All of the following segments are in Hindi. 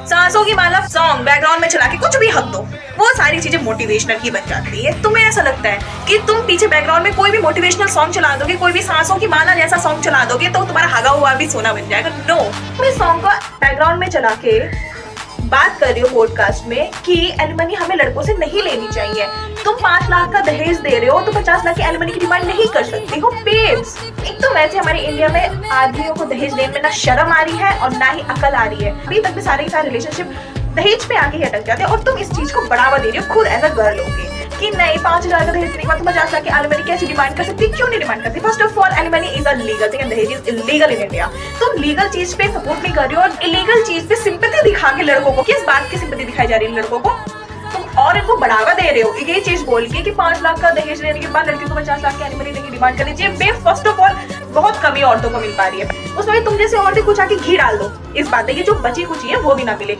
सांसों की माला सॉन्ग बैकग्राउंड में चला के कुछ भी हक दो, वो सारी चीजें मोटिवेशनल ही बन जाती है। तुम्हें ऐसा लगता है कि तुम पीछे बैकग्राउंड में कोई भी मोटिवेशनल सॉन्ग चला दोगे, कोई भी सांसों की माला जैसा सॉन्ग चला दोगे तो तुम्हारा हगा हुआ भी सोना बन जाएगा? नो, तुम इस सॉन्ग को बैकग्राउंड में चला के बात कर रही हो पॉडकास्ट में कि एलिमनी हमें लड़कों से नहीं लेनी चाहिए। तुम 5 लाख का दहेज दे रहे हो तो 50 लाख की एलिमनी की डिमांड नहीं कर सकती हो बेब्स। एक तो वैसे हमारे इंडिया में आदमियों को दहेज देने में ना शर्म आ रही है और ना ही अकल आ रही है। अभी तक भी सारे के सारे रिलेशनशिप दहेज पे आके ही अटक जाते हैं और तुम इस चीज को बढ़ावा दे रही हो खुद एज अ गर्ल होके कि नहीं 5,000 का दहेज देने के बाद तुम 50 लाख की एलिमनी कैसे डिमांड कर सकती? क्यों नहीं डिमांड करती? First of all alimony is a legal thing and दहेज इज इलीगल इन इंडिया। तुम लीगल चीज पे सपोर्ट नहीं कर रही हो और इलीगल चीज पे सिंपैथी दिखा के लड़कों को, किस बात की सिंपैथी दिखाई जा रही है लड़कों को? तुम और इनको बढ़ावा दे रहे हो ये चीज बोल के कि 5 लाख का दहेज देने के बाद लड़की को 50 लाख की एलिमनी देने की डिमांड करनी चाहिए। फर्स्ट ऑफ ऑल बहुत कम ही औरतों को मिल पा रही है, उसमें तुम जैसे औरतें कुछ आके घी डाल दो इस बात है कि जो बची कुछ है वो भी ना मिले।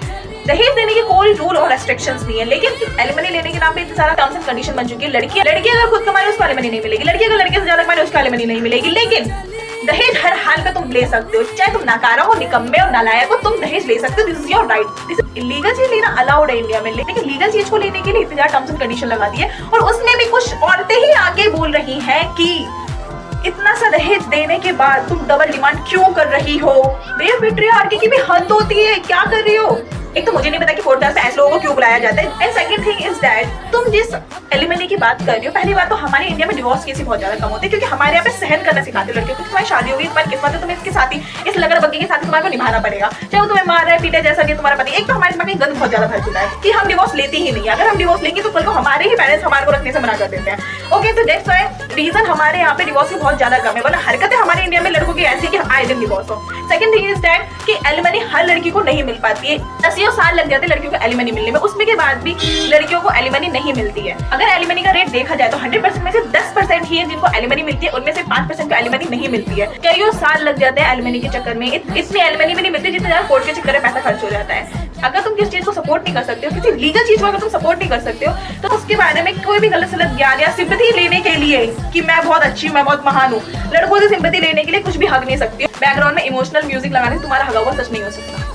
दहेज देने के कोई रूल और रेस्ट्रिक्शंस नहीं है, लेकिन एलिमनी लेने के नाम पे इतना सारा टर्म्स एंड कंडीशन बन चुकी है। लड़की अगर खुद कमाए उसको एलिमनी नहीं मिलेगी, लड़की अगर लड़के से ज्यादा कमाए उसको एलिमनी नहीं मिलेगी। लेकिन दहेज हर हाल पे तुम ले सकते हो, चाहे तुम नकारा हो, निकम्मे हो, नालायक हो, तुम दहेज ले सकते हो। This is your right. This illegal चीज लेना अलाउड है इंडिया में, लेकिन लीगल चीज को लेने के लिए इतने ज्यादा टर्म्स एंड कंडीशन लगा दी है। और उसमें भी कुछ औरतें ही आगे बोल रही हैं कि इतना सा दहेज देने के बाद तुम डबल डिमांड क्यों कर रही हो? पेट्रियार्की की भी हद होती है, क्या कर रही हो? एक तो मुझे नहीं पता कि पॉडकास्ट में ऐसे लोगों को क्यों बुलाया जाता है। And second thing is that तुम जिस एलिमनी की बात कर रही हो, पहली बात तो हमारे इंडिया में डिवोर्स केस बहुत ज्यादा कम होते हैं क्योंकि हमारे यहाँ पे सहन करना सिखाते लड़कियों को। तुम्हारी शादी होगी, तुम्हारी किस्मत है, तुम्हें इसके साथ ही इस लगड़ बग्गी के साथ तुम्हारे को निभाना पड़ेगा, चाहे वो तुम्हें मार रहा है पीटे जैसा कि तुम्हारा पति। एक तो हमारे दिमाग में गंद बहुत ज्यादा भर चुका है कि हम डिवोर्स लेते ही नहीं। अगर हम डिवोर्स लेंगे तो कल को हमारे ही पेरेंट्स हमारे को रखने से मना कर देते हैं। ओके, तो दैट्स व्हाई रीजन हमारे यहाँ पे डिवोर्स की बहुत ज्यादा कम है, वरना हरकतें हमारे इंडिया में लड़कों की ऐसी कि आए दिन डिवोर्स हो। सेकंड थिंग इज दैट कि एलिमनी हर लड़की को नहीं मिल पाती है। 10 साल लग जाते लड़कियों को एलिमनी मिलने में, उसमें के बाद भी लड़कियों को एलिमनी नहीं मिलती है। अगर एलिमनी का रेट देखा जाए तो 100% में से 10% ही है जिनको एलिमनी मिलती है, उनमें से 5% को एलिमनी नहीं मिलती है। कई साल लग जाते हैं एलिमनी के चक्कर में, इतनी एलिमनी भी नहीं मिलती जितने ज्यादा कोर्ट के चक्कर में पैसा खर्च हो जाता है। अगर तुम किस चीज को सपोर्ट नहीं कर सकते हो, किसी लीगल चीज को अगर तुम सपोर्ट नहीं कर सकते हो, तो उसके बारे में कोई भी गलत सलत ज्ञान या सिंपैथी लेने के लिए कि मैं बहुत अच्छी हूँ, मैं बहुत महान हूँ, लड़कों से सिंपैथी लेने के लिए कुछ भी हक नहीं सकती हो। बैकग्राउंड में इमोशनल म्यूजिक लगाने से तुम्हारा हगा हुआ सच नहीं हो सकता।